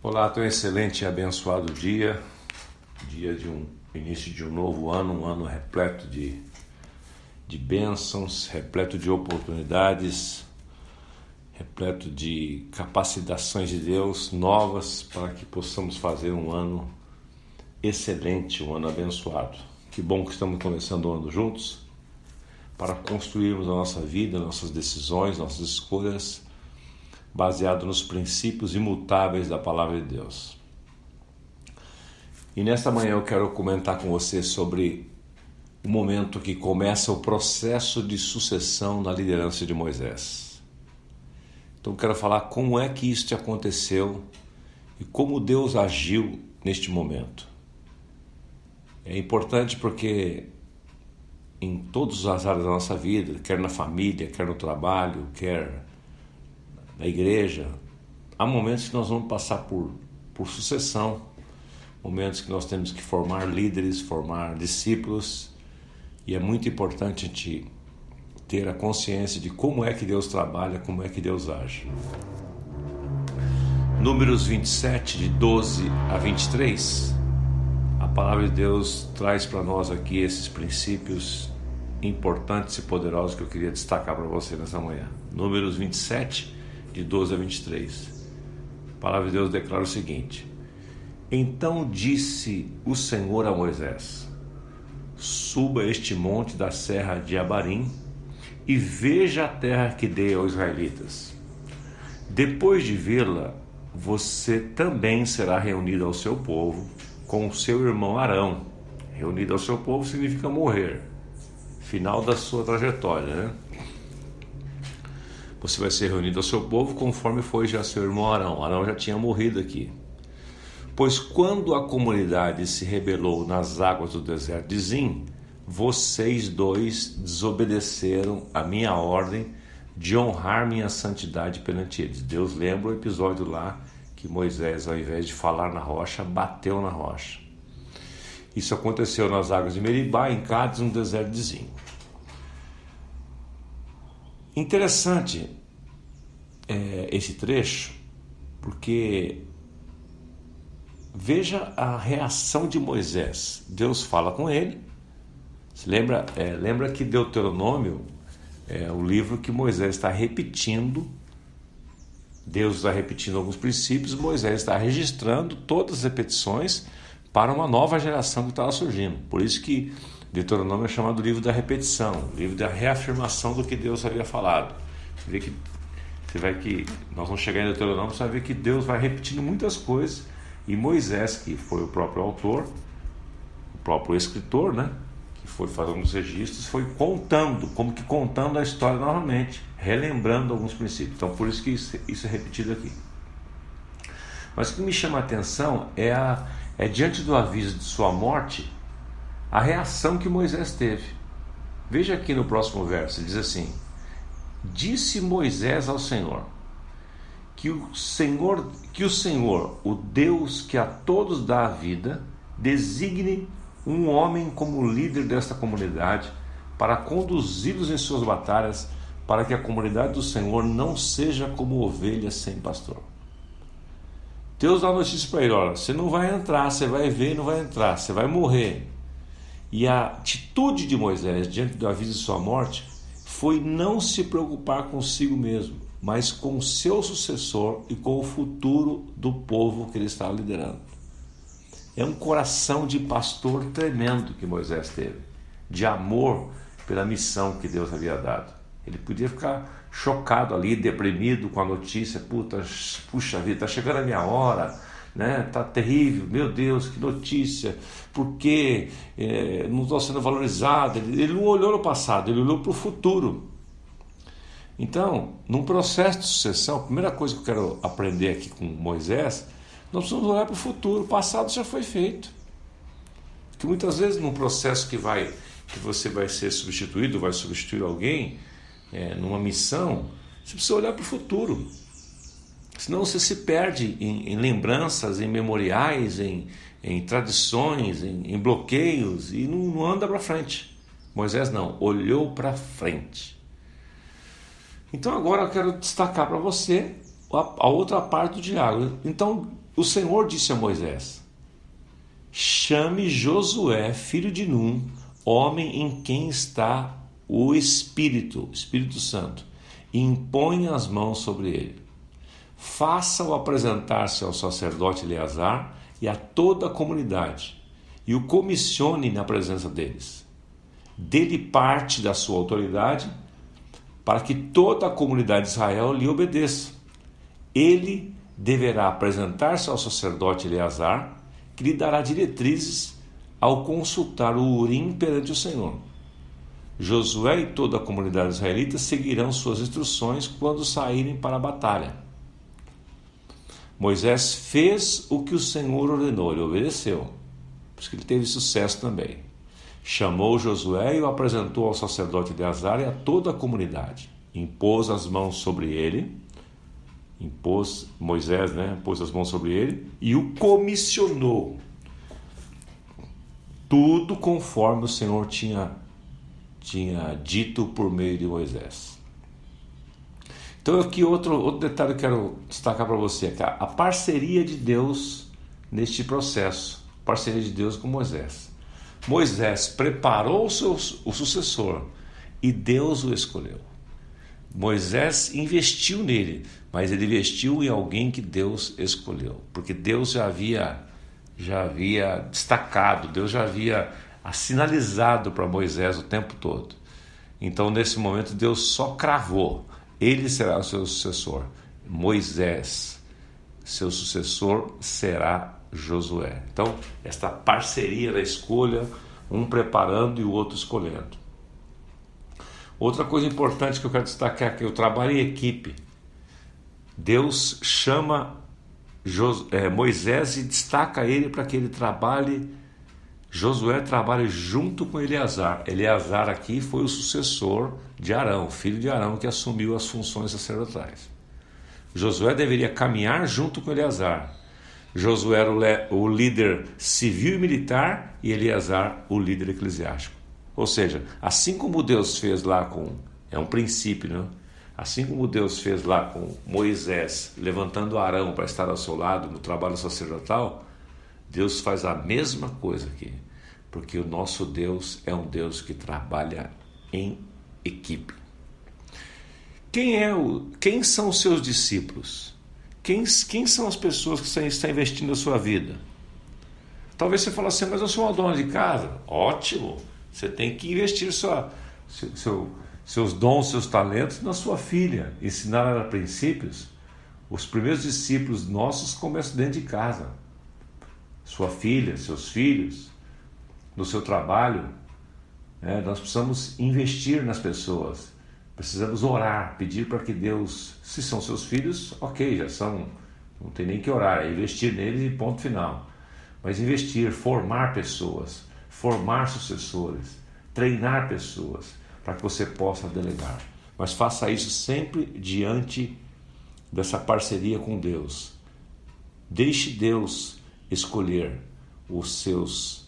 Olá, tenha um excelente e abençoado dia de início de um novo ano, um ano repleto de bênçãos, repleto de oportunidades, repleto de capacitações de Deus novas para que possamos fazer um ano excelente, um ano abençoado. Que bom que estamos começando o ano juntos para construirmos a nossa vida, nossas decisões, nossas escolhas, baseado nos princípios imutáveis da Palavra de Deus. E nesta manhã eu quero comentar com você sobre o momento que começa o processo de sucessão na liderança de Moisés. Então eu quero falar como é que isso aconteceu e como Deus agiu neste momento. É importante porque em todas as áreas da nossa vida, quer na família, quer no trabalho, quer na igreja, há momentos que nós vamos passar por sucessão, momentos que nós temos que formar líderes, formar discípulos, e é muito importante a gente ter a consciência de como é que Deus trabalha, como é que Deus age. Números 27, de 12 a 23, a palavra de Deus traz para nós aqui esses princípios importantes e poderosos que eu queria destacar para você nessa manhã. Números 27, de 12 a 23. A palavra de Deus declara o seguinte: Então disse o Senhor a Moisés: Suba este monte da serra de Abarim e veja a terra que dei aos israelitas. Depois de vê-la, você também será reunido ao seu povo com o seu irmão Arão. Reunido ao seu povo significa morrer, final da sua trajetória, né? Você vai ser reunido ao seu povo conforme foi já seu irmão Arão. Arão já tinha morrido aqui. Pois quando a comunidade se rebelou nas águas do deserto de Zim, vocês dois desobedeceram a minha ordem de honrar minha santidade perante eles. Deus lembra o episódio lá que Moisés, ao invés de falar na rocha, bateu na rocha. Isso aconteceu nas águas de Meribá, em Cádiz, no deserto de Zim. Interessante esse trecho, porque veja a reação de Moisés. Deus fala com ele. Se lembra que Deuteronômio é o livro que Moisés está repetindo. Deus está repetindo alguns princípios, Moisés está registrando todas as repetições para uma nova geração que estava surgindo. Por isso que Deuteronômio é chamado livro da repetição, livro da reafirmação do que Deus havia falado. Você vai que nós vamos chegar em Deuteronômio, você vai ver que Deus vai repetindo muitas coisas, e Moisés, que foi o próprio autor, o próprio escritor, né, que foi fazendo os registros, foi contando a história novamente, relembrando alguns princípios. Então por isso que isso é repetido aqui. Mas o que me chama a atenção é diante do aviso de sua morte, a reação que Moisés teve. Veja aqui no próximo verso, ele diz assim: Disse Moisés ao Senhor, que o Senhor, o Deus que a todos dá a vida, designe um homem como líder desta comunidade para conduzi-los em suas batalhas, para que a comunidade do Senhor não seja como ovelha sem pastor. Deus dá notícia para ele: olha, você não vai entrar, você vai ver e não vai entrar, você vai morrer. E a atitude de Moisés diante do aviso de sua morte foi não se preocupar consigo mesmo, mas com o seu sucessor e com o futuro do povo que ele estava liderando. É um coração de pastor tremendo que Moisés teve, de amor pela missão que Deus havia dado. Ele podia ficar chocado ali, deprimido com a notícia: puxa vida, está chegando a minha hora, né? Tá terrível, meu Deus, que notícia, porque não estou sendo valorizado. Ele não olhou no passado, ele olhou para o futuro. Então, num processo de sucessão, a primeira coisa que eu quero aprender aqui com Moisés, nós precisamos olhar para o futuro. O passado já foi feito. Porque muitas vezes num processo que você vai ser substituído, vai substituir alguém, numa missão, você precisa olhar para o futuro. Senão você se perde em lembranças, em memoriais, em tradições, em bloqueios, e não anda para frente. Moisés não, olhou para frente. Então agora eu quero destacar para você a outra parte do diálogo. Então o Senhor disse a Moisés: chame Josué, filho de Num, homem em quem está o Espírito Santo, e imponha as mãos sobre ele. Faça-o apresentar-se ao sacerdote Eleazar e a toda a comunidade, e o comissione na presença deles. Dê-lhe parte da sua autoridade, para que toda a comunidade de Israel lhe obedeça. Ele deverá apresentar-se ao sacerdote Eleazar, que lhe dará diretrizes ao consultar o Urim perante o Senhor. Josué e toda a comunidade israelita seguirão suas instruções quando saírem para a batalha. Moisés fez o que o Senhor ordenou, ele obedeceu, por isso que ele teve sucesso também. Chamou Josué e o apresentou ao sacerdote Eleazar e a toda a comunidade. Impôs as mãos sobre ele, Moisés, pôs as mãos sobre ele e o comissionou. Tudo conforme o Senhor tinha dito por meio de Moisés. Então aqui outro detalhe que eu quero destacar para você, é a parceria de Deus neste processo, parceria de Deus com Moisés. Moisés preparou o sucessor e Deus o escolheu. Moisés investiu nele, mas ele investiu em alguém que Deus escolheu, porque Deus já havia destacado, Deus já havia sinalizado para Moisés o tempo todo. Então nesse momento Deus só cravou: ele será o seu sucessor. Moisés, seu sucessor, será Josué. Então, esta parceria da escolha, um preparando e o outro escolhendo. Outra coisa importante que eu quero destacar aqui, o trabalho em equipe. Deus chama Moisés e destaca ele para que ele trabalhe. Josué trabalha junto com Eleazar. Eleazar aqui foi o sucessor de Arão, filho de Arão, que assumiu as funções sacerdotais. Josué deveria caminhar junto com Eleazar. Josué era o líder civil e militar e Eleazar o líder eclesiástico. Ou seja, assim como Deus fez lá é um princípio, assim como Deus fez lá com Moisés, levantando Arão para estar ao seu lado no trabalho sacerdotal, Deus faz a mesma coisa aqui, porque o nosso Deus é um Deus que trabalha em equipe. Quem são os seus discípulos? Quem são as pessoas que estão investindo na sua vida? Talvez você fale assim: mas eu sou uma dona de casa. Ótimo! Você tem que investir seus dons, seus talentos na sua filha, ensinar ela princípios. Os primeiros discípulos nossos começam dentro de casa. Sua filha, seus filhos, no seu trabalho. Nós precisamos investir nas pessoas. Precisamos orar, pedir para que Deus, se são seus filhos, ok, já são, não tem nem que orar, é investir neles e ponto final. Mas investir, formar pessoas, formar sucessores, treinar pessoas, para que você possa delegar. Mas faça isso sempre diante dessa parceria com Deus. Deixe Deus escolher os seus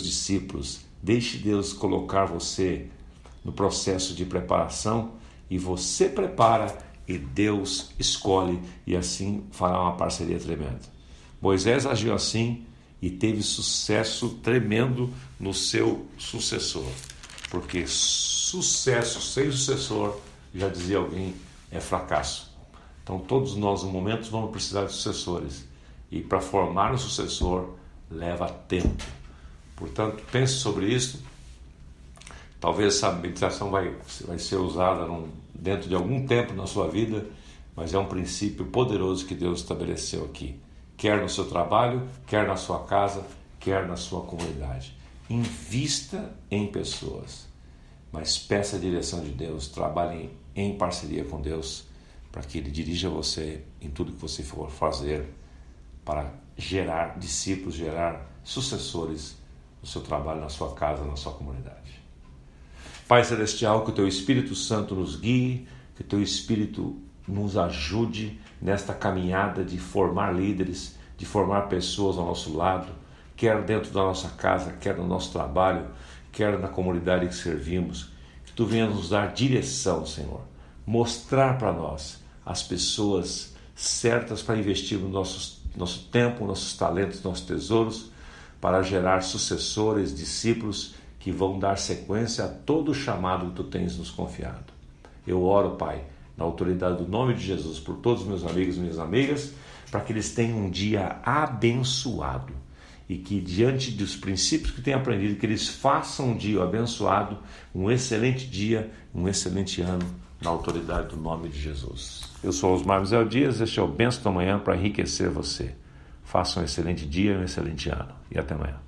discípulos. Deixe Deus colocar você no processo de preparação e você prepara e Deus escolhe, e assim fará uma parceria tremenda. Moisés agiu assim e teve sucesso tremendo no seu sucessor, porque sucesso sem sucessor, já dizia alguém, é fracasso. Então todos nós no momento vamos precisar de sucessores, e para formar um sucessor leva tempo. Portanto, pense sobre isso. Talvez essa meditação vai ser usada dentro de algum tempo na sua vida, mas é um princípio poderoso que Deus estabeleceu aqui, quer no seu trabalho, quer na sua casa, quer na sua comunidade. Invista em pessoas, mas peça a direção de Deus, trabalhe em parceria com Deus, para que Ele dirija você em tudo que você for fazer, para gerar discípulos, gerar sucessores no seu trabalho, na sua casa, na sua comunidade. Pai Celestial, que o Teu Espírito Santo nos guie, que o Teu Espírito nos ajude nesta caminhada de formar líderes, de formar pessoas ao nosso lado, quer dentro da nossa casa, quer no nosso trabalho, quer na comunidade que servimos. Que Tu venha nos dar direção, Senhor, mostrar para nós as pessoas certas para investir nos nosso tempo, nossos talentos, nossos tesouros, para gerar sucessores, discípulos que vão dar sequência a todo o chamado que tu tens nos confiado. Eu oro, Pai, na autoridade do nome de Jesus, por todos os meus amigos e minhas amigas, para que eles tenham um dia abençoado e que, diante dos princípios que têm aprendido, que eles façam um dia abençoado, um excelente dia, um excelente ano, na autoridade do nome de Jesus. Eu sou Osmar Mizel Dias, este é o Bênção da Manhã para enriquecer você. Faça um excelente dia e um excelente ano. E até amanhã.